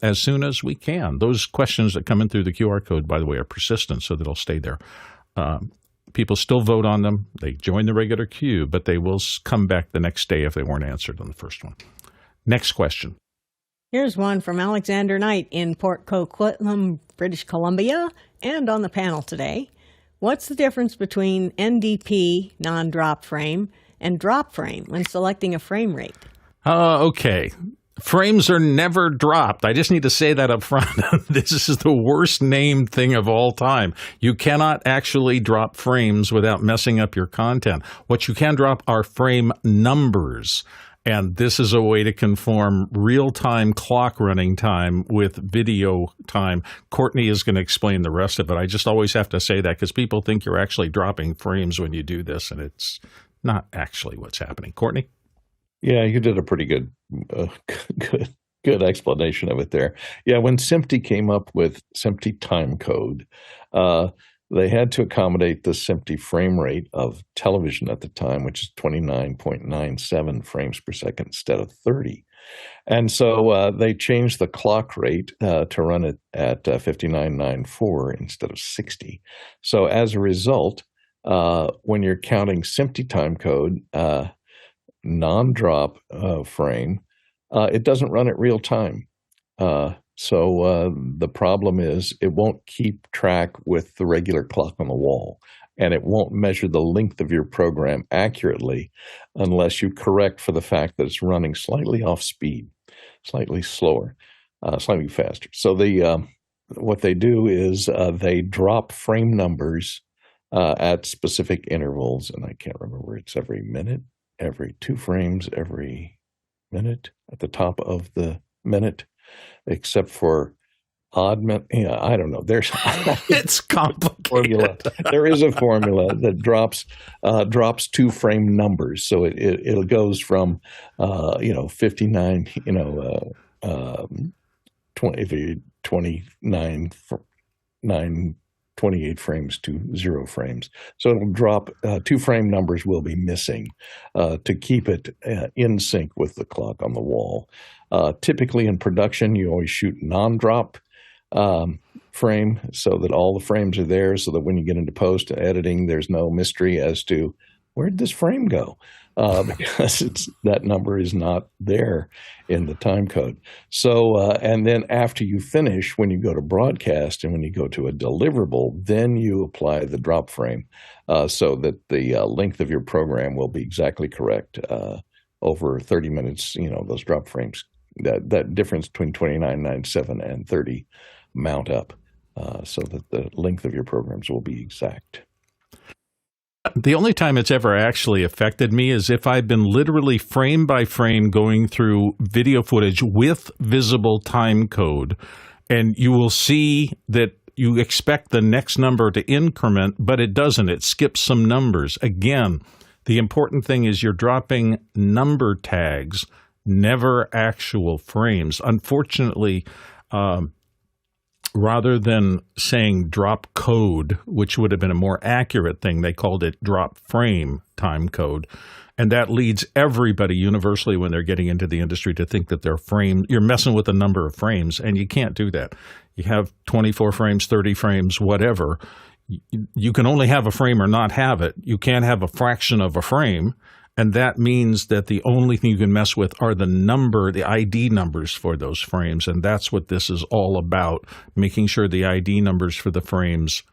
as soon as we can. Those questions that come in through the QR code, by the way, are persistent, so they'll stay there. People still vote on them. They join the regular queue, but they will come back the next day if they weren't answered on the first one. Next question. Here's one from Alexander Knight in Port Coquitlam, British Columbia, and on the panel today. What's the difference between NDP, non-drop frame, and drop frame when selecting a frame rate? Okay. Frames are never dropped. I just need to say that up front. This is the worst named thing of all time. You cannot actually drop frames without messing up your content. What you can drop are frame numbers. And this is a way to conform real-time clock running time with video time. Courtney is going to explain the rest of it. I just always have to say that because people think you're actually dropping frames when you do this, and it's not actually what's happening. Courtney? Yeah, you did a pretty good explanation of it there. Yeah, when SMPTE came up with SMPTE timecode, they had to accommodate the SMPTE frame rate of television at the time, which is 29.97 frames per second instead of 30. And so they changed the clock rate to run it at 59.94 instead of 60. So as a result, when you're counting SMPTE timecode, non-drop frame, it doesn't run at real time. So the problem is it won't keep track with the regular clock on the wall, and it won't measure the length of your program accurately unless you correct for the fact that it's running slightly off speed, slightly slower, slightly faster. So what they do is they drop frame numbers at specific intervals, and I can't remember, it's every minute, every 2 frames, every minute, at the top of the minute, except for I don't know. There's It's complicated. formula. There is a formula that drops two frame numbers, so it goes from 59, 28 frames to 0 frames. So it'll drop, two frame numbers will be missing to keep it in sync with the clock on the wall. Typically in production, you always shoot non-drop frame so that all the frames are there, so that when you get into post editing, there's no mystery as to where'd this frame go, because that number is not there in the time code. So, and then after you finish, when you go to broadcast and when you go to a deliverable, then you apply the drop frame so that the length of your program will be exactly correct over 30 minutes. Those drop frames, that difference between 29.97 and 30 mount up so that the length of your programs will be exact. The only time it's ever actually affected me is if I've been literally frame by frame going through video footage with visible time code, and you will see that you expect the next number to increment, but it doesn't. It skips some numbers. Again, the important thing is you're dropping number tags, never actual frames. Unfortunately, rather than saying drop code, which would have been a more accurate thing, they called it drop frame time code. And that leads everybody universally when they're getting into the industry to think that you're messing with the number of frames, and you can't do that. You have 24 frames, 30 frames, whatever. You can only have a frame or not have it. You can't have a fraction of a frame. And that means that the only thing you can mess with are the ID numbers for those frames. And that's what this is all about, making sure the ID numbers for the frames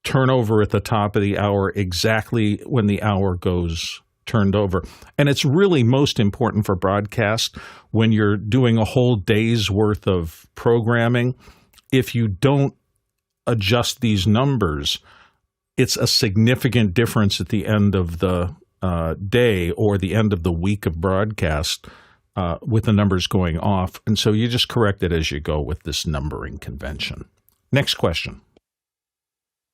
turn over at the top of the hour exactly when the hour goes turned over. And it's really most important for broadcast when you're doing a whole day's worth of programming. If you don't adjust these numbers, it's a significant difference at the end of the day or the end of the week of broadcast with the numbers going off. And so you just correct it as you go with this numbering convention. Next question.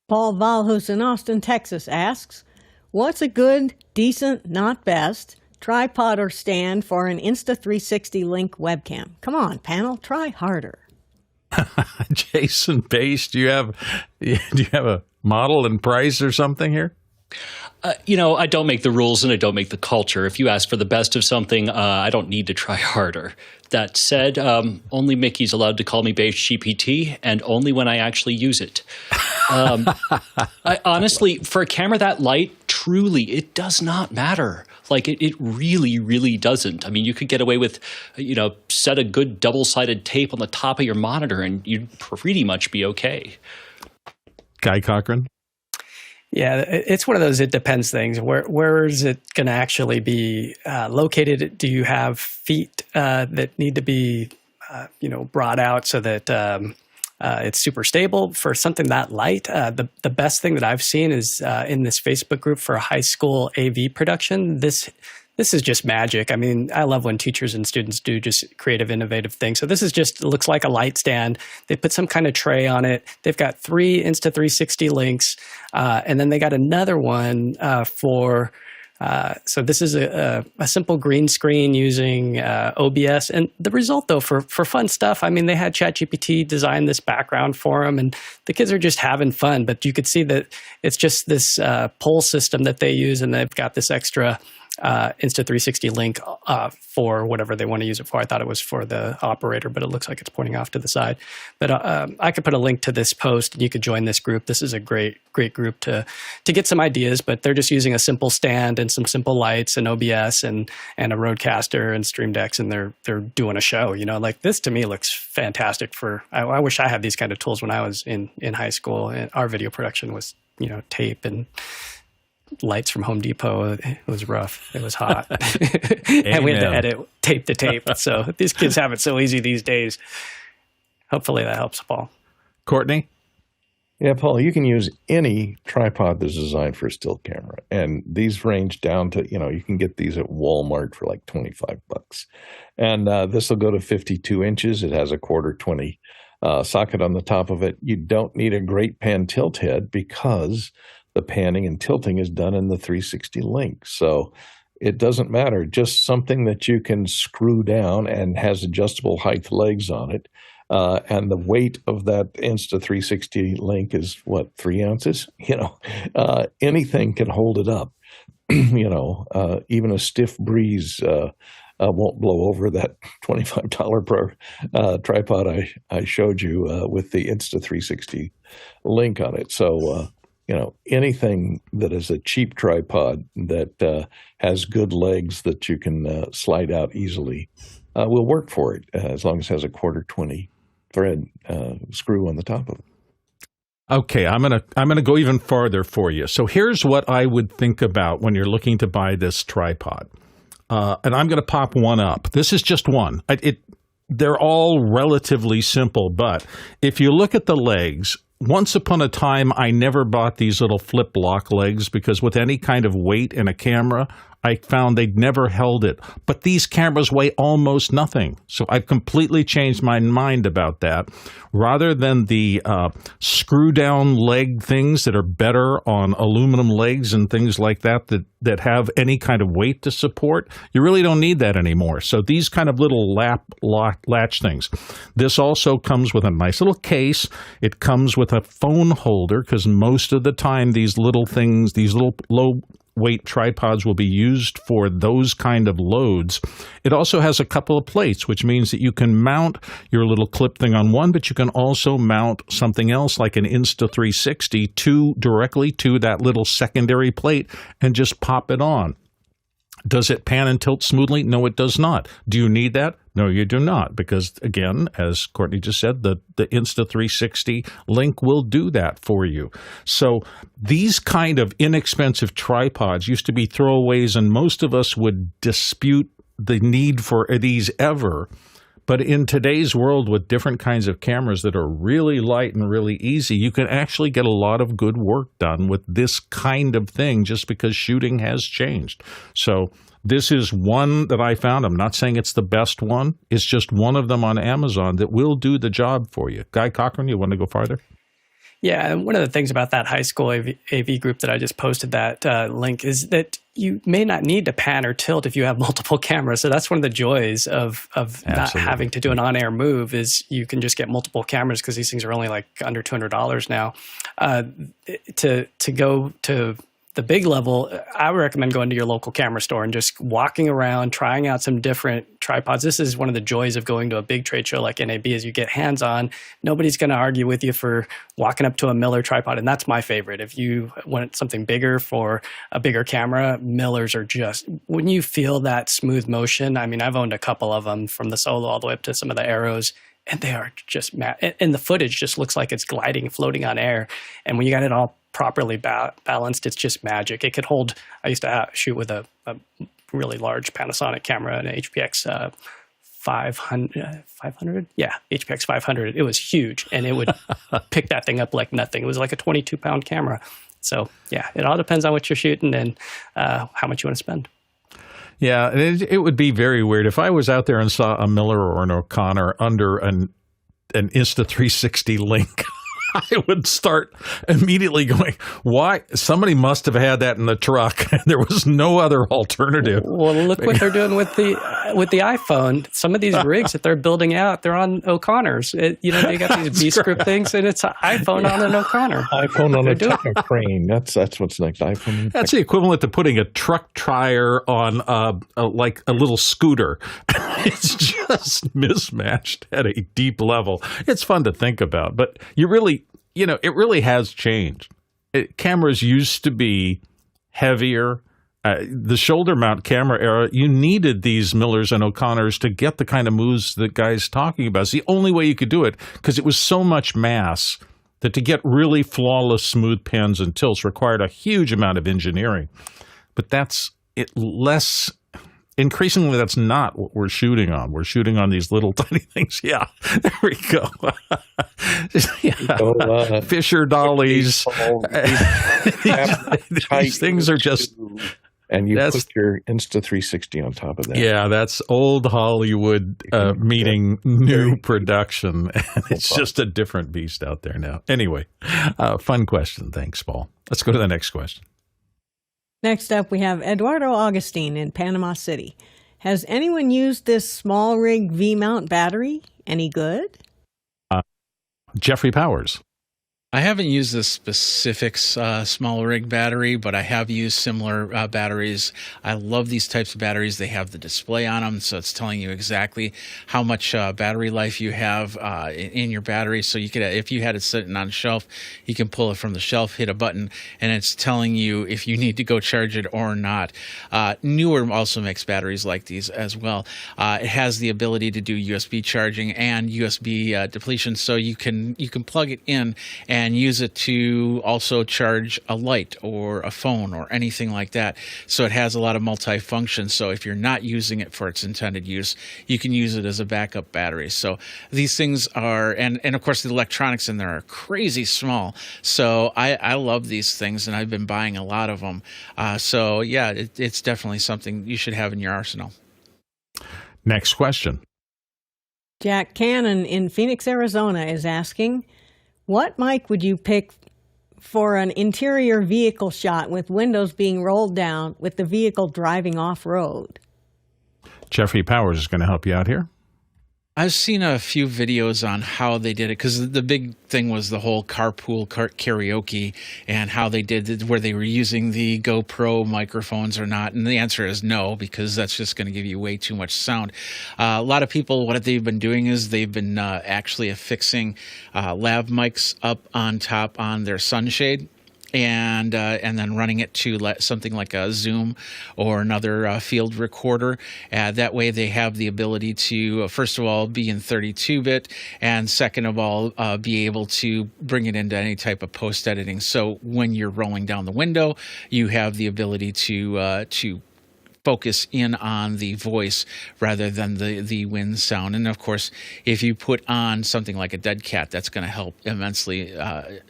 Paul Val, who's in Austin, Texas, asks, what's a good, decent, not best, tripod or stand for an Insta360 Link webcam? Come on, panel, try harder. Jason Bass, do you have a model and price or something here? I don't make the rules and I don't make the culture. If you ask for the best of something, I don't need to try harder. That said, only Mickey's allowed to call me Bass GPT, and only when I actually use it. Honestly, for a camera that light, truly, it does not matter. Like, it really, really doesn't. I mean, you could get away with, set a good double-sided tape on the top of your monitor and you'd pretty much be okay. Guy Cochran? Yeah, it's one of those it depends things. Where is it going to actually be located? Do you have feet that need to be, brought out so that it's super stable? For something that light, the best thing that I've seen is in this Facebook group for high school AV production. This is just magic. I mean, I love when teachers and students do just creative, innovative things. So this is it looks like a light stand. They put some kind of tray on it. They've got 3 Insta360 links, and then they got another one so this is a simple green screen using OBS. And the result, though, for fun stuff, I mean, they had ChatGPT design this background for them, and the kids are just having fun. But you could see that it's just this poll system that they use, and they've got this extra Insta360 Link for whatever they want to use it for. I thought it was for the operator, but it looks like it's pointing off to the side. But I could put a link to this post, and you could join this group. This is a great group to get some ideas, but they're just using a simple stand and some simple lights and OBS and a Rodecaster and Stream Decks, and they're doing a show. Like this to me looks fantastic. I wish I had these kind of tools when I was in high school, and our video production was tape and lights from Home Depot. It was rough. It was hot. And we had to edit tape to tape. So these kids have it so easy these days. Hopefully that helps, Paul. Courtney? Yeah, Paul, you can use any tripod that's designed for a still camera. And these range down to, you can get these at Walmart for like $25. And this will go to 52 inches. It has a 1/4 20 socket on the top of it. You don't need a great pan tilt head because the panning and tilting is done in the 360 Link. So it doesn't matter, just something that you can screw down and has adjustable height legs on it. And the weight of that Insta360 Link is, 3 ounces? Anything can hold it up. Even a stiff breeze won't blow over that $25 tripod I showed you with the Insta360 Link on it. So, anything that is a cheap tripod that has good legs that you can slide out easily will work for it, as long as it has a 1/4-20 thread screw on the top of it. Okay, I'm gonna go even farther for you. So here's what I would think about when you're looking to buy this tripod, and I'm gonna pop one up. This is just one. They're all relatively simple, but if you look at the legs, once upon a time I never bought these little flip lock legs because with any kind of weight in a camera, I found they'd never held it. But these cameras weigh almost nothing. So I've completely changed my mind about that. Rather than the screw-down leg things that are better on aluminum legs and things like that have any kind of weight to support, you really don't need that anymore. So these kind of little latch things. This also comes with a nice little case. It comes with a phone holder because most of the time these little things, these little low weight tripods will be used for those kind of loads. It also has a couple of plates, which means that you can mount your little clip thing on one, but you can also mount something else like an Insta360 directly to that little secondary plate and just pop it on. Does it pan and tilt smoothly? No, it does not. Do you need that? No, you do not, because again, as Courtney just said, the Insta360 Link will do that for you. So these kind of inexpensive tripods used to be throwaways, and most of us would dispute the need for these ever. But in today's world with different kinds of cameras that are really light and really easy, you can actually get a lot of good work done with this kind of thing just because shooting has changed. So this is one that I found. I'm not saying it's the best one. It's just one of them on Amazon that will do the job for you. Guy Cochran, you want to go farther? Yeah, and one of the things about that high school AV group that I just posted that link is that you may not need to pan or tilt if you have multiple cameras. So that's one of the joys of not having to do an on-air move is you can just get multiple cameras because these things are only like under $200 now. To go to the big level, I would recommend going to your local camera store and just walking around, trying out some different tripods. This is one of the joys of going to a big trade show like NAB is you get hands-on. Nobody's going to argue with you for walking up to a Miller tripod, and that's my favorite. If you want something bigger for a bigger camera, Millers are just, when you feel that smooth motion, I mean, I've owned a couple of them from the Solo all the way up to some of the Arrows, and they are just, and the footage just looks like it's gliding, floating on air. And when you got it all properly balanced, it's just magic. It could hold, I used to shoot with a really large Panasonic camera, an HPX 500? Yeah, HPX 500. It was huge, and it would pick that thing up like nothing. It was like a 22-pound camera. So, yeah, it all depends on what you're shooting and how much you want to spend. Yeah, it would be very weird if I was out there and saw a Miller or an O'Connor under an Insta360 Link. I would start immediately going, why? Somebody must have had that in the truck. There was no other alternative. Well, look what they're doing with the iPhone. Some of these rigs that they're building out, they're on O'Connors. They got these B-script things, and it's an iPhone on an O'Connor. iPhone on a Techno crane. That's what's next. iPhone. That's the equivalent to putting a truck tire on like a little scooter. It's just mismatched at a deep level. It's fun to think about, but you really. It really has changed. Cameras used to be heavier. The shoulder mount camera era, you needed these Millers and O'Connors to get the kind of moves that Guy's talking about. It's the only way you could do it because it was so much mass that to get really flawless, smooth pans and tilts required a huge amount of engineering. But that's it less. Increasingly, that's not what we're shooting on. We're shooting on these little tiny things. Yeah, there we go. Yeah. Fisher dollies. These things are just and you That's- put your Insta360 on top of that. Yeah, that's old Hollywood meeting new production. It's just a different beast out there now. Anyway, fun question. Thanks, Paul. Let's go to the next question. Next up, we have Eduardo Augustine in Panama City. Has anyone used this SmallRigh V-Mount Battery? Any good? Jeffrey Powers. I haven't used this specific SmallRigh battery, but I have used similar batteries. I love these types of batteries. They have the display on them, so it's telling you exactly how much battery life you have in your battery. So you could, if you had it sitting on a shelf, you can pull it from the shelf, hit a button, and it's telling you if you need to go charge it or not. Newer also makes batteries like these as well. It has the ability to do USB charging and USB depletion, so you can plug it in and use it to also charge a light or a phone or anything like that. So it has a lot of multi-function. So if you're not using it for its intended use, you can use it as a backup battery. So these things are, and of course the electronics in there are crazy small. So I love these things, and I've been buying a lot of them. So yeah, it's definitely something you should have in your arsenal. Next question. Jack Cannon in Phoenix, Arizona is asking, what mic would you pick for an interior vehicle shot with windows being rolled down with the vehicle driving off-road? Jeffrey Powers is going to help you out here. I've seen a few videos on how they did it, because the big thing was the whole carpool karaoke and how they did it, where they were using the GoPro microphones or not. And the answer is no, because that's just going to give you way too much sound. A lot of people, what they've been doing is they've been actually affixing lav mics up on top on their sunshade. And then running it to something like a Zoom or another field recorder. That way they have the ability to, first of all, be in 32-bit, and second of all, be able to bring it into any type of post-editing. So when you're rolling down the window, you have the ability to focus in on the voice rather than the wind sound. And of course, if you put on something like a dead cat, that's going to help immensely,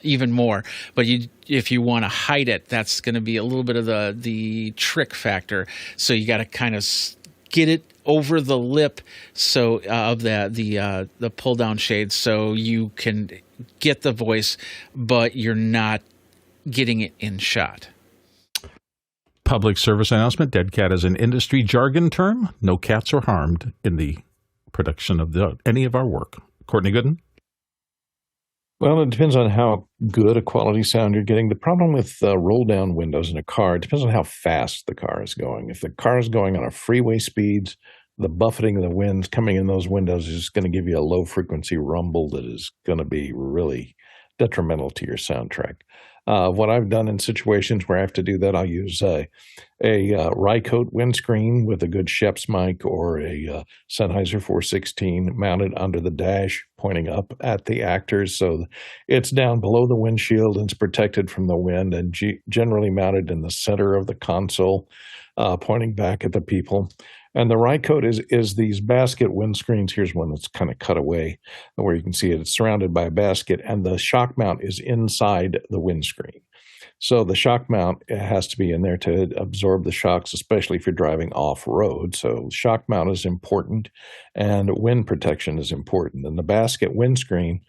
even more. But if you want to hide it, that's going to be a little bit of the trick factor. So you got to kind of get it over the lip, so of the pull down shade, so you can get the voice, but you're not getting it in shot. Public service announcement. Dead cat is an industry jargon term. No cats are harmed in the production of any of our work. Courtney Gooden? Well, it depends on how good a quality sound you're getting. The problem with roll-down windows in a car, it depends on how fast the car is going. If the car is going on a freeway speeds, the buffeting of the winds coming in those windows is going to give you a low-frequency rumble that is going to be really detrimental to your soundtrack. What I've done in situations where I have to do that, I'll use a Rycote windscreen with a good Sheps mic or a Sennheiser 416 mounted under the dash, pointing up at the actors. So it's down below the windshield and it's protected from the wind, and generally mounted in the center of the console, pointing back at the people. And the Rycote is these basket windscreens. Here's one that's kind of cut away where you can see it. It's surrounded by a basket, and the shock mount is inside the windscreen. So the shock mount has to be in there to absorb the shocks, especially if you're driving off-road. So shock mount is important, and wind protection is important. And the basket windscreen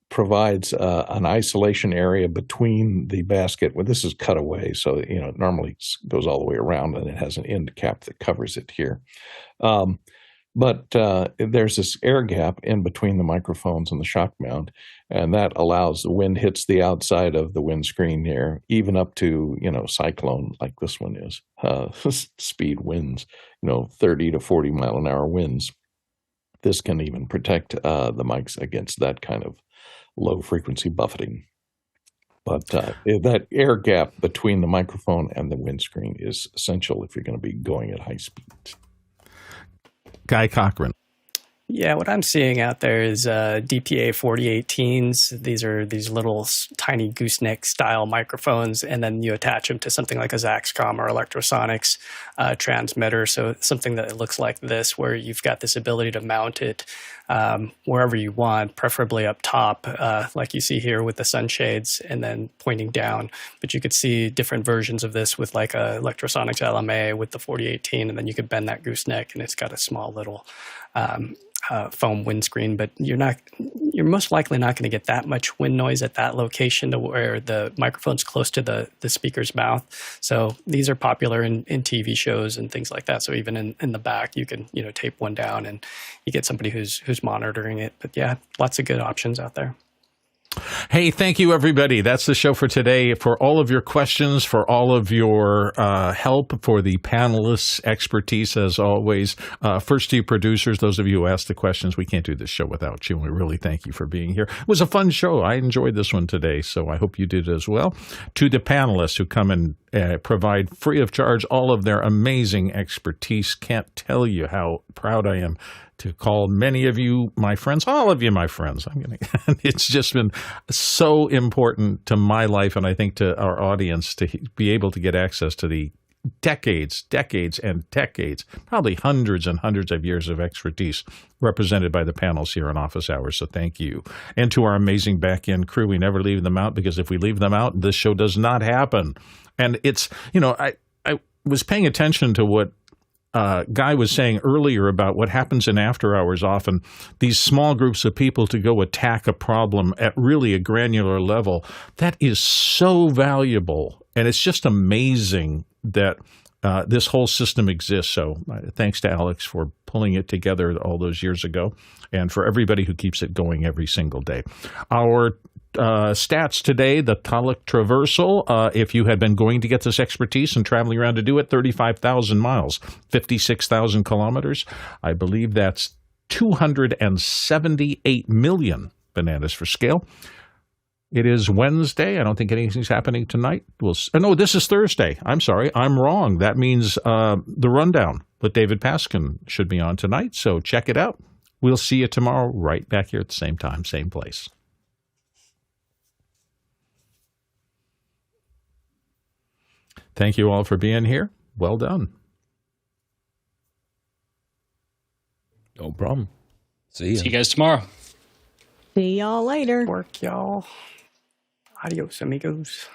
provides an isolation area between the basket. Well, this is cut away, so it normally goes all the way around, and it has an end cap that covers it here. But there's this air gap in between the microphones and the shock mount, and that allows the wind hits the outside of the windscreen here, even up to cyclone like this one is, speed winds, 30 to 40 mile an hour winds. This can even protect the mics against that kind of low frequency buffeting. But that air gap between the microphone and the windscreen is essential if you're going to be going at high speeds. Guy Cochran. Yeah, what I'm seeing out there is DPA 4018s. These are these little tiny gooseneck style microphones, and then you attach them to something like a Zaxcom or Electrosonics transmitter. So something that looks like this, where you've got this ability to mount it wherever you want, preferably up top, like you see here with the sunshades, and then pointing down. But you could see different versions of this with like a Electrosonics LMA with the 4018, and then you could bend that gooseneck, and it's got a small little foam windscreen, but you're most likely not going to get that much wind noise at that location to where the microphone's close to the speaker's mouth. So these are popular in TV shows and things like that. So even in the back, you can tape one down and you get somebody who's monitoring it. But yeah, lots of good options out there. Hey, thank you, everybody. That's the show for today. For all of your questions, for all of your help, for the panelists' expertise, as always. First to you producers, those of you who asked the questions, we can't do this show without you. We really thank you for being here. It was a fun show. I enjoyed this one today, so I hope you did as well. To the panelists who come and provide free of charge all of their amazing expertise. Can't tell you how proud I am to call many of you my friends, all of you my friends. It's just been so important to my life, and I think to our audience, to be able to get access to the decades and decades, probably hundreds and hundreds of years of expertise represented by the panels here in Office Hours. So thank you. And to our amazing back-end crew, we never leave them out, because if we leave them out, this show does not happen. And it's, I was paying attention to what Guy was saying earlier about what happens in after hours. Often these small groups of people to go attack a problem at really a granular level, that is so valuable. And it's just amazing that this whole system exists. So thanks to Alex for pulling it together all those years ago, and for everybody who keeps it going every single day. Our stats today, the Talik Traversal, if you had been going to get this expertise and traveling around to do it, 35,000 miles, 56,000 kilometers. I believe that's 278 million bananas for scale. It is Wednesday. I don't think anything's happening tonight. No, this is Thursday. I'm sorry. I'm wrong. That means the Rundown with David Paskin should be on tonight, so check it out. We'll see you tomorrow right back here at the same time, same place. Thank you all for being here. Well done. No problem. See you guys tomorrow. See y'all later. Work, y'all. Adios, amigos.